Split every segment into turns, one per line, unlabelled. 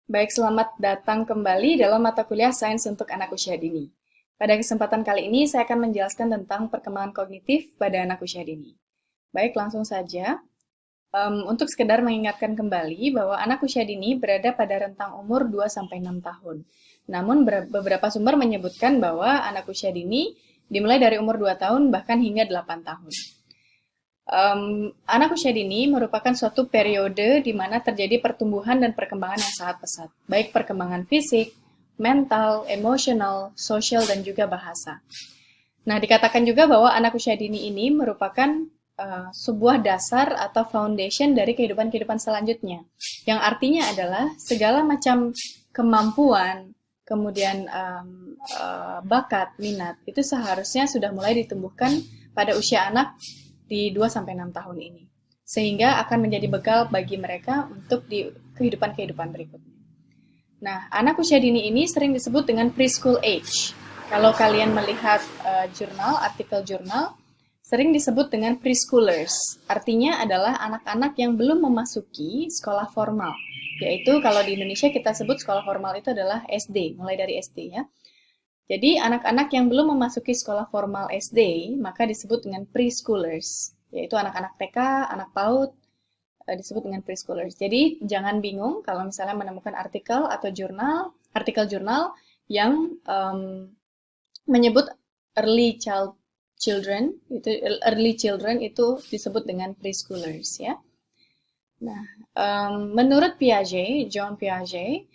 Baik, selamat datang kembali dalam mata kuliah Sains untuk Anak Usia Dini. Pada kesempatan kali ini, saya akan menjelaskan tentang perkembangan kognitif pada anak usia dini. Baik, langsung saja. Untuk sekedar mengingatkan kembali bahwa anak usia dini berada pada rentang umur 2-6 tahun. Namun, beberapa sumber menyebutkan bahwa anak usia dini dimulai dari umur 2 tahun bahkan hingga 8 tahun. Anak usia dini merupakan suatu periode di mana terjadi pertumbuhan dan perkembangan yang sangat pesat, baik perkembangan fisik, mental, emosional, sosial, dan juga bahasa. Nah, dikatakan juga bahwa anak usia dini ini merupakan sebuah dasar atau foundation dari kehidupan-kehidupan selanjutnya, yang artinya adalah segala macam kemampuan, kemudian bakat, minat, itu seharusnya sudah mulai ditumbuhkan pada usia anak di 2-6 tahun ini. Sehingga akan menjadi bekal bagi mereka untuk di kehidupan-kehidupan berikutnya. Nah, anak usia dini ini sering disebut dengan preschool age. Kalau kalian melihat artikel jurnal, sering disebut dengan preschoolers. Artinya adalah anak-anak yang belum memasuki sekolah formal. Yaitu kalau di Indonesia kita sebut sekolah formal itu adalah SD, mulai dari SD ya. Jadi anak-anak yang belum memasuki sekolah formal SD, maka disebut dengan preschoolers, yaitu anak-anak TK, anak PAUD, disebut dengan preschoolers. Jadi jangan bingung kalau misalnya menemukan artikel jurnal yang menyebut early children itu disebut dengan preschoolers ya. Nah, menurut John Piaget,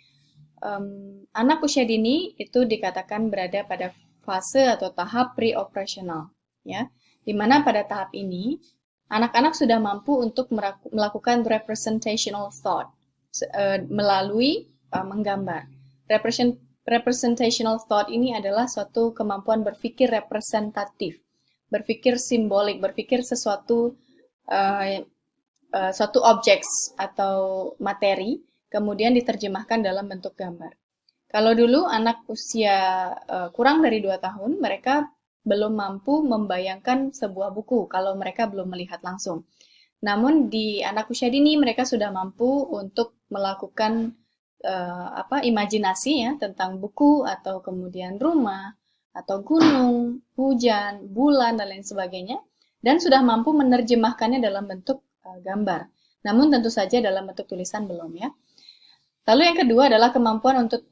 anak usia dini itu dikatakan berada pada fase atau tahap pre-operasional, ya, di mana pada tahap ini anak-anak sudah mampu untuk melakukan representational thought melalui menggambar. Representational thought ini adalah suatu kemampuan berpikir representatif, berpikir simbolik, berpikir suatu objek atau materi kemudian diterjemahkan dalam bentuk gambar. Kalau dulu anak usia kurang dari 2 tahun, mereka belum mampu membayangkan sebuah buku kalau mereka belum melihat langsung. Namun di anak usia dini mereka sudah mampu untuk melakukan imajinasi ya tentang buku atau kemudian rumah atau gunung, hujan, bulan dan lain sebagainya dan sudah mampu menerjemahkannya dalam bentuk gambar. Namun tentu saja dalam bentuk tulisan belum ya. Lalu yang kedua adalah kemampuan untuk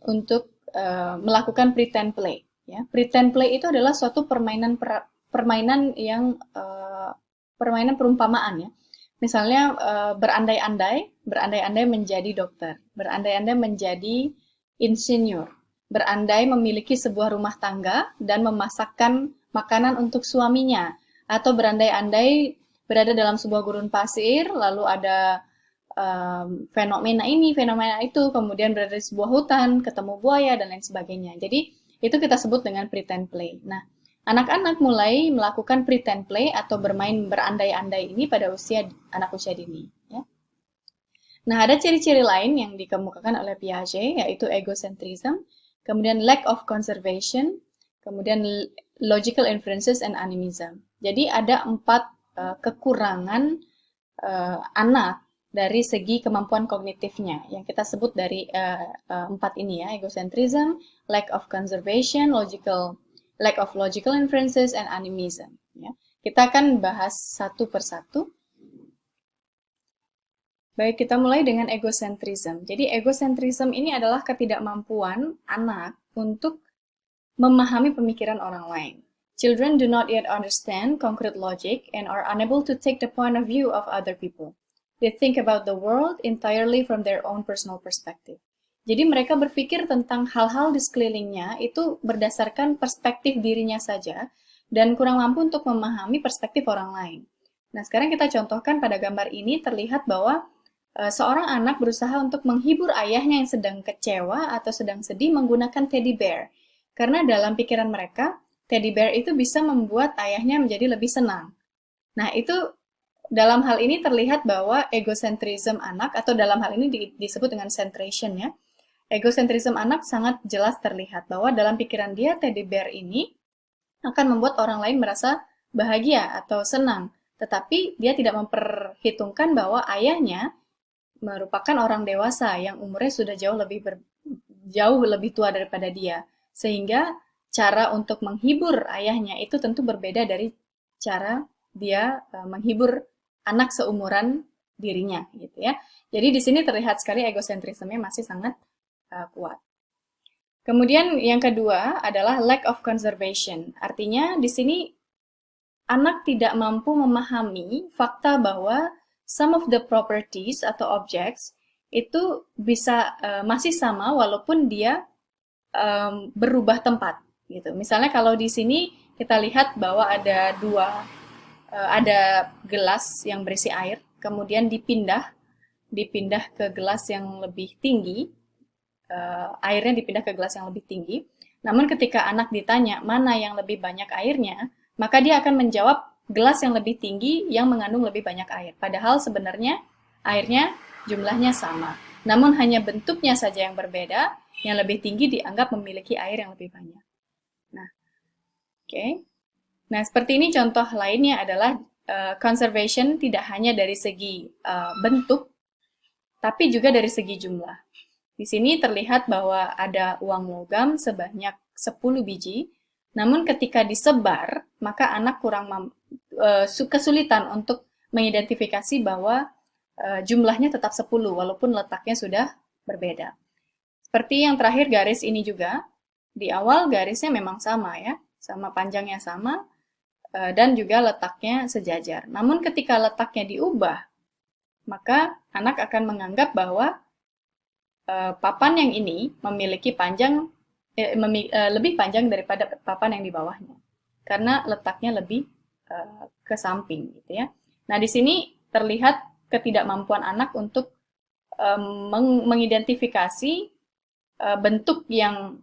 melakukan pretend play. Ya, pretend play itu adalah suatu permainan yang permainan perumpamaan ya. Misalnya berandai-andai menjadi dokter, berandai-andai menjadi insinyur, berandai memiliki sebuah rumah tangga dan memasakkan makanan untuk suaminya, atau berandai-andai berada dalam sebuah gurun pasir, lalu ada fenomena ini, fenomena itu, kemudian berada di sebuah hutan, ketemu buaya, dan lain sebagainya. Jadi, itu kita sebut dengan pretend play. Nah, anak-anak mulai melakukan pretend play atau bermain berandai-andai ini pada anak usia dini. Ya. Nah, ada ciri-ciri lain yang dikemukakan oleh Piaget, yaitu egocentrism, kemudian lack of conservation, kemudian logical inferences and animism. Jadi, ada 4 kekurangan anak dari segi kemampuan kognitifnya yang kita sebut dari 4 ini ya, egocentrism, lack of conservation, lack of logical inferences and animism ya. Kita akan bahas satu persatu. Baik, kita mulai dengan egocentrism. Jadi egocentrism ini adalah ketidakmampuan anak untuk memahami pemikiran orang lain. Children do not yet understand concrete logic and are unable to take the point of view of other people. They think about the world entirely from their own personal perspective. Jadi mereka berpikir tentang hal-hal di sekelilingnya itu berdasarkan perspektif dirinya saja dan kurang mampu untuk memahami perspektif orang lain. Nah, sekarang kita contohkan pada gambar ini terlihat bahwa seorang anak berusaha untuk menghibur ayahnya yang sedang kecewa atau sedang sedih menggunakan teddy bear. Karena dalam pikiran mereka, teddy bear itu bisa membuat ayahnya menjadi lebih senang. Nah, itu dalam hal ini terlihat bahwa egocentrism anak, atau dalam hal ini disebut dengan centration ya, egocentrism anak sangat jelas terlihat bahwa dalam pikiran dia teddy bear ini akan membuat orang lain merasa bahagia atau senang, tetapi dia tidak memperhitungkan bahwa ayahnya merupakan orang dewasa yang umurnya sudah jauh lebih tua daripada dia, sehingga cara untuk menghibur ayahnya itu tentu berbeda dari cara dia menghibur anak seumuran dirinya, gitu ya. Jadi di sini terlihat sekali egosentrismenya masih sangat kuat. Kemudian yang kedua adalah lack of conservation. Artinya di sini anak tidak mampu memahami fakta bahwa some of the properties atau objects itu bisa masih sama walaupun dia berubah tempat gitu. Misalnya kalau di sini kita lihat bahwa ada gelas yang berisi air, kemudian dipindah ke gelas yang lebih tinggi, airnya dipindah ke gelas yang lebih tinggi. Namun ketika anak ditanya mana yang lebih banyak airnya, maka dia akan menjawab gelas yang lebih tinggi yang mengandung lebih banyak air. Padahal sebenarnya airnya jumlahnya sama. Namun hanya bentuknya saja yang berbeda, yang lebih tinggi dianggap memiliki air yang lebih banyak. Nah, oke. Nah, seperti ini contoh lainnya adalah conservation tidak hanya dari segi bentuk, tapi juga dari segi jumlah. Di sini terlihat bahwa ada uang logam sebanyak 10 biji, namun ketika disebar, maka anak kesulitan untuk mengidentifikasi bahwa jumlahnya tetap 10, walaupun letaknya sudah berbeda. Seperti yang terakhir garis ini juga, di awal garisnya memang sama ya, sama panjangnya sama, dan juga letaknya sejajar. Namun ketika letaknya diubah, maka anak akan menganggap bahwa papan yang ini memiliki lebih panjang daripada papan yang di bawahnya, karena letaknya lebih ke samping, gitu ya. Nah, di sini terlihat ketidakmampuan anak untuk mengidentifikasi bentuk yang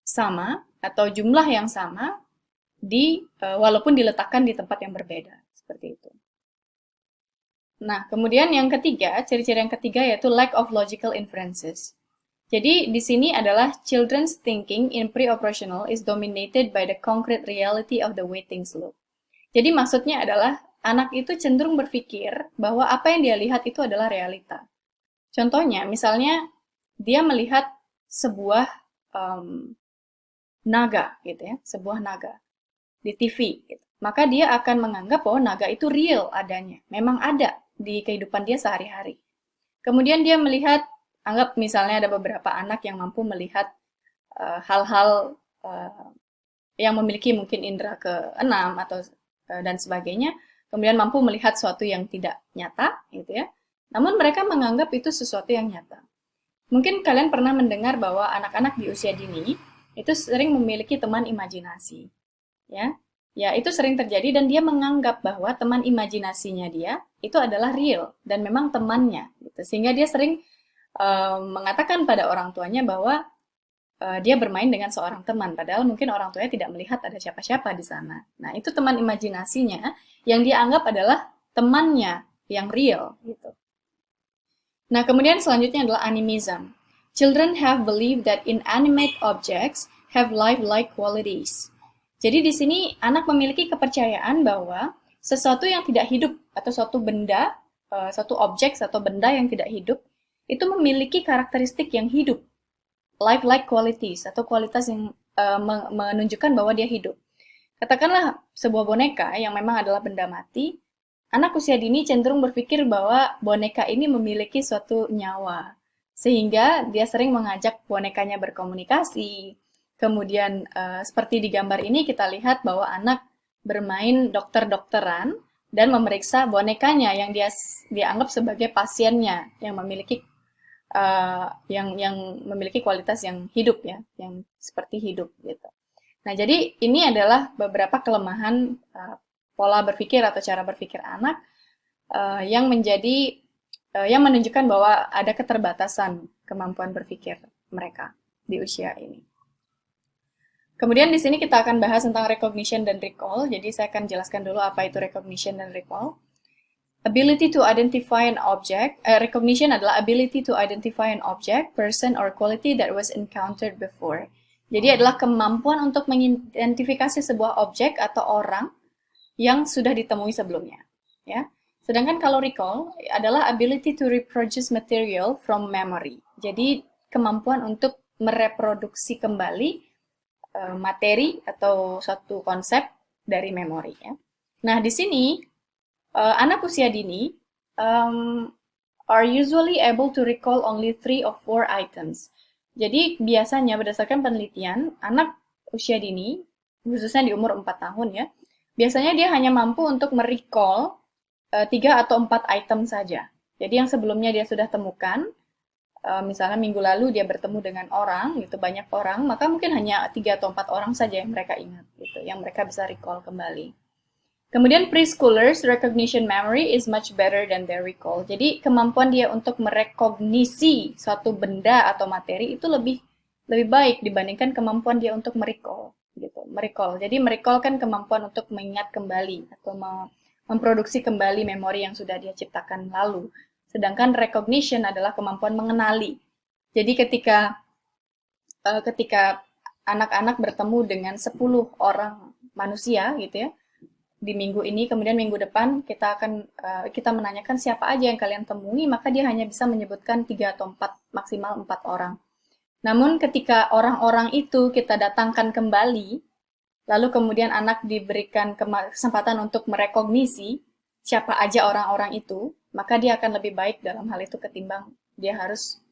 sama atau jumlah yang sama walaupun diletakkan di tempat yang berbeda, seperti itu. Nah, kemudian yang ketiga, ciri-ciri yang ketiga yaitu lack of logical inferences. Jadi di sini adalah children's thinking in pre-operational is dominated by the concrete reality of the way things look. Jadi maksudnya adalah anak itu cenderung berpikir bahwa apa yang dia lihat itu adalah realita. Contohnya, misalnya dia melihat sebuah naga, gitu ya, sebuah naga di TV. Gitu. Maka dia akan menganggap bahwa naga itu real adanya, memang ada di kehidupan dia sehari-hari. Kemudian dia melihat, anggap misalnya ada beberapa anak yang mampu melihat hal-hal yang memiliki mungkin indera ke-6 atau dan sebagainya, kemudian mampu melihat sesuatu yang tidak nyata, gitu ya. Namun mereka menganggap itu sesuatu yang nyata. Mungkin kalian pernah mendengar bahwa anak-anak di usia dini itu sering memiliki teman imajinasi, ya. Ya, itu sering terjadi dan dia menganggap bahwa teman imajinasinya dia itu adalah real dan memang temannya, gitu. Sehingga dia sering mengatakan pada orang tuanya bahwa dia bermain dengan seorang teman, padahal mungkin orang tuanya tidak melihat ada siapa-siapa di sana. Nah, itu teman imajinasinya yang dia anggap adalah temannya yang real, gitu. Nah, kemudian selanjutnya adalah animism. Children have believed that inanimate objects have life-like qualities. Jadi di sini anak memiliki kepercayaan bahwa sesuatu yang tidak hidup atau suatu benda, suatu objek atau benda yang tidak hidup itu memiliki karakteristik yang hidup, life-like qualities atau kualitas yang menunjukkan bahwa dia hidup. Katakanlah sebuah boneka yang memang adalah benda mati, anak usia dini cenderung berpikir bahwa boneka ini memiliki suatu nyawa, sehingga dia sering mengajak bonekanya berkomunikasi. Kemudian seperti di gambar ini kita lihat bahwa anak bermain dokter-dokteran dan memeriksa bonekanya yang dia anggap sebagai pasiennya yang memiliki kualitas yang hidup ya, yang seperti hidup gitu. Nah, jadi ini adalah beberapa kelemahan pola berpikir atau cara berpikir anak yang menunjukkan bahwa ada keterbatasan kemampuan berpikir mereka di usia ini. Kemudian di sini kita akan bahas tentang recognition dan recall. Jadi saya akan jelaskan dulu apa itu recognition dan recall. Ability to identify an object. Recognition adalah ability to identify an object, person, or quality that was encountered before. Jadi adalah kemampuan untuk mengidentifikasi sebuah objek atau orang yang sudah ditemui sebelumnya. Ya. Sedangkan kalau recall adalah ability to reproduce material from memory. Jadi kemampuan untuk mereproduksi kembali materi atau suatu konsep dari memori ya. Nah, di sini anak usia dini are usually able to recall only 3 or 4 items. Jadi biasanya berdasarkan penelitian, anak usia dini, khususnya di umur 4 tahun ya, biasanya dia hanya mampu untuk merecall 3 atau 4 item saja. Jadi yang sebelumnya dia sudah temukan, misalnya minggu lalu dia bertemu dengan orang, gitu banyak orang, maka mungkin hanya 3 atau 4 orang saja yang mereka ingat, gitu, yang mereka bisa recall kembali. Kemudian preschoolers recognition memory is much better than their recall. Jadi kemampuan dia untuk merekognisi suatu benda atau materi itu lebih baik dibandingkan kemampuan dia untuk merecall gitu. Merecall. Jadi merecall kan kemampuan untuk mengingat kembali atau memproduksi kembali memori yang sudah dia ciptakan lalu. Sedangkan recognition adalah kemampuan mengenali. Jadi ketika anak-anak bertemu dengan 10 orang manusia gitu ya, di minggu ini, kemudian minggu depan kita akan kita menanyakan siapa aja yang kalian temui, maka dia hanya bisa menyebutkan 3 atau 4, maksimal 4 orang. Namun ketika orang-orang itu kita datangkan kembali, lalu kemudian anak diberikan kesempatan untuk merekognisi siapa aja orang-orang itu, maka dia akan lebih baik dalam hal itu ketimbang dia harus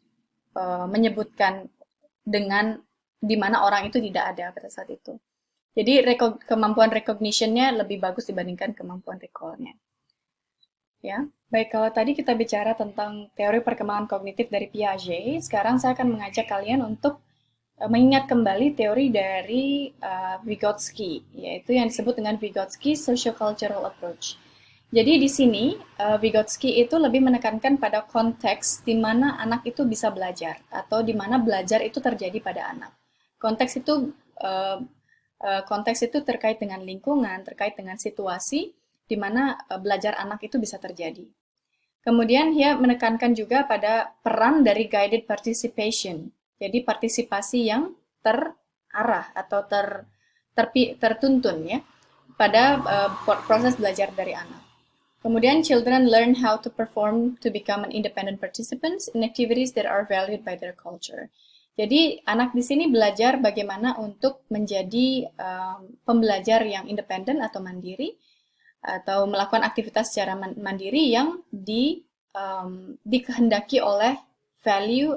menyebutkan dengan di mana orang itu tidak ada pada saat itu. Jadi kemampuan recognition-nya lebih bagus dibandingkan kemampuan recall-nya. Ya, baik, kalau tadi kita bicara tentang teori perkembangan kognitif dari Piaget, sekarang saya akan mengajak kalian untuk mengingat kembali teori dari Vygotsky, yaitu yang disebut dengan Vygotsky Sociocultural Approach. Jadi di sini Vygotsky itu lebih menekankan pada konteks di mana anak itu bisa belajar atau di mana belajar itu terjadi pada anak. Konteks itu terkait dengan lingkungan, terkait dengan situasi di mana belajar anak itu bisa terjadi. Kemudian dia menekankan juga pada peran dari guided participation. Jadi partisipasi yang terarah atau tertuntun ya pada proses belajar dari anak. Kemudian children learn how to perform to become an independent participants in activities that are valued by their culture. Jadi anak di sini belajar bagaimana untuk menjadi pembelajar yang independen atau mandiri atau melakukan aktivitas secara mandiri yang dikehendaki oleh value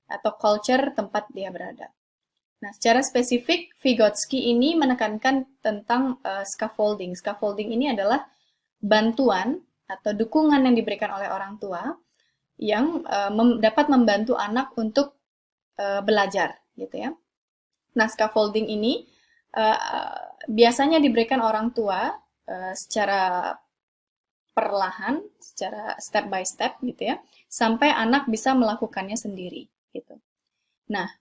atau culture tempat dia berada. Nah, secara spesifik Vygotsky ini menekankan tentang scaffolding. Scaffolding ini adalah bantuan atau dukungan yang diberikan oleh orang tua yang dapat membantu anak untuk belajar gitu ya. Nah, scaffolding ini biasanya diberikan orang tua secara perlahan, secara step by step gitu ya, sampai anak bisa melakukannya sendiri gitu. Nah,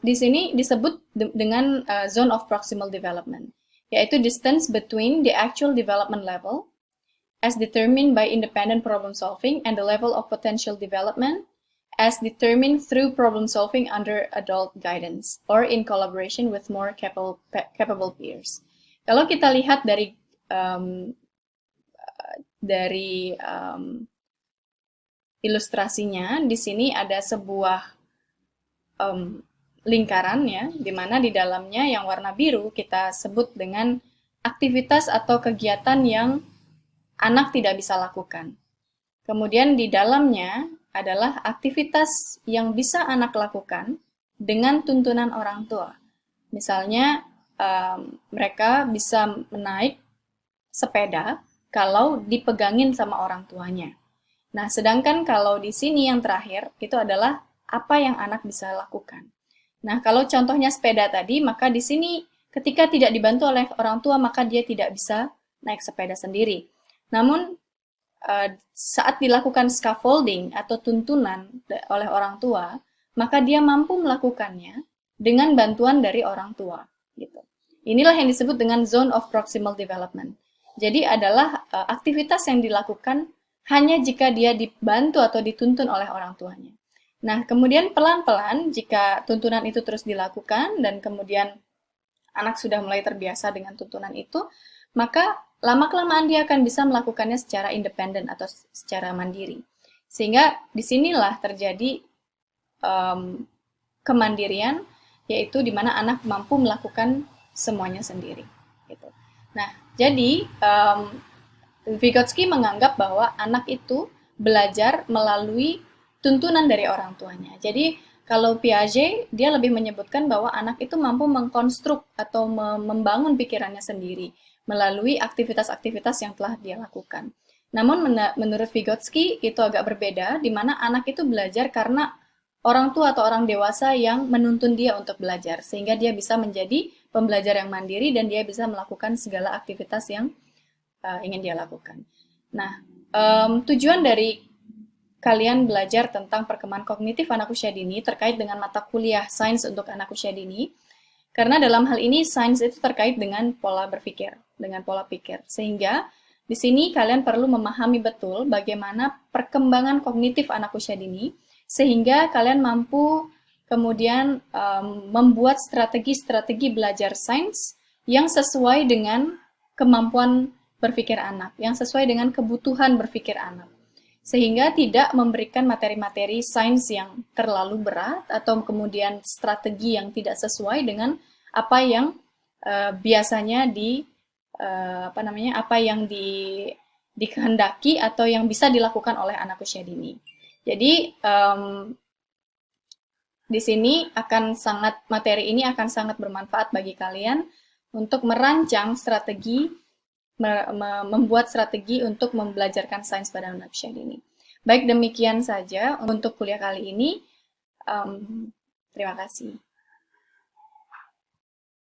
di sini disebut dengan zone of proximal development, yaitu distance between the actual development level as determined by independent problem solving and the level of potential development as determined through problem solving under adult guidance or in collaboration with more capable peers. Kalau kita lihat dari ilustrasinya, di sini ada sebuah lingkaran ya, di mana di dalamnya yang warna biru kita sebut dengan aktivitas atau kegiatan yang anak tidak bisa lakukan. Kemudian di dalamnya adalah aktivitas yang bisa anak lakukan dengan tuntunan orang tua. Misalnya, mereka bisa menaik sepeda kalau dipegangin sama orang tuanya. Nah, sedangkan kalau di sini yang terakhir, itu adalah apa yang anak bisa lakukan. Nah, kalau contohnya sepeda tadi, maka di sini ketika tidak dibantu oleh orang tua, maka dia tidak bisa naik sepeda sendiri. Namun, saat dilakukan scaffolding atau tuntunan oleh orang tua, maka dia mampu melakukannya dengan bantuan dari orang tua. Gitu. Inilah yang disebut dengan zone of proximal development. Jadi adalah aktivitas yang dilakukan hanya jika dia dibantu atau dituntun oleh orang tuanya. Nah, kemudian pelan-pelan jika tuntunan itu terus dilakukan dan kemudian anak sudah mulai terbiasa dengan tuntunan itu, maka lama-kelamaan dia akan bisa melakukannya secara independen atau secara mandiri. Sehingga disinilah terjadi kemandirian, yaitu di mana anak mampu melakukan semuanya sendiri. Gitu. Nah, jadi Vygotsky menganggap bahwa anak itu belajar melalui tuntunan dari orang tuanya. Jadi kalau Piaget, dia lebih menyebutkan bahwa anak itu mampu mengkonstruk atau membangun pikirannya sendiri melalui aktivitas-aktivitas yang telah dia lakukan. Namun menurut Vygotsky itu agak berbeda, di mana anak itu belajar karena orang tua atau orang dewasa yang menuntun dia untuk belajar, sehingga dia bisa menjadi pembelajar yang mandiri dan dia bisa melakukan segala aktivitas yang ingin dia lakukan. Nah, tujuan dari kalian belajar tentang perkembangan kognitif anak usia dini terkait dengan mata kuliah sains untuk anak usia dini, karena dalam hal ini sains itu terkait dengan pola berpikir, dengan pola pikir. Sehingga di sini kalian perlu memahami betul bagaimana perkembangan kognitif anak usia dini, sehingga kalian mampu kemudian membuat strategi-strategi belajar sains yang sesuai dengan kemampuan berpikir anak, yang sesuai dengan kebutuhan berpikir anak. Sehingga tidak memberikan materi-materi sains yang terlalu berat atau kemudian strategi yang tidak sesuai dengan apa yang biasanya dikehendaki atau yang bisa dilakukan oleh anak usia dini. Jadi di sini materi ini akan sangat bermanfaat bagi kalian untuk merancang strategi, membuat strategi untuk membelajarkan sains pada anak usia dini. Baik, demikian saja untuk kuliah kali ini. Terima kasih.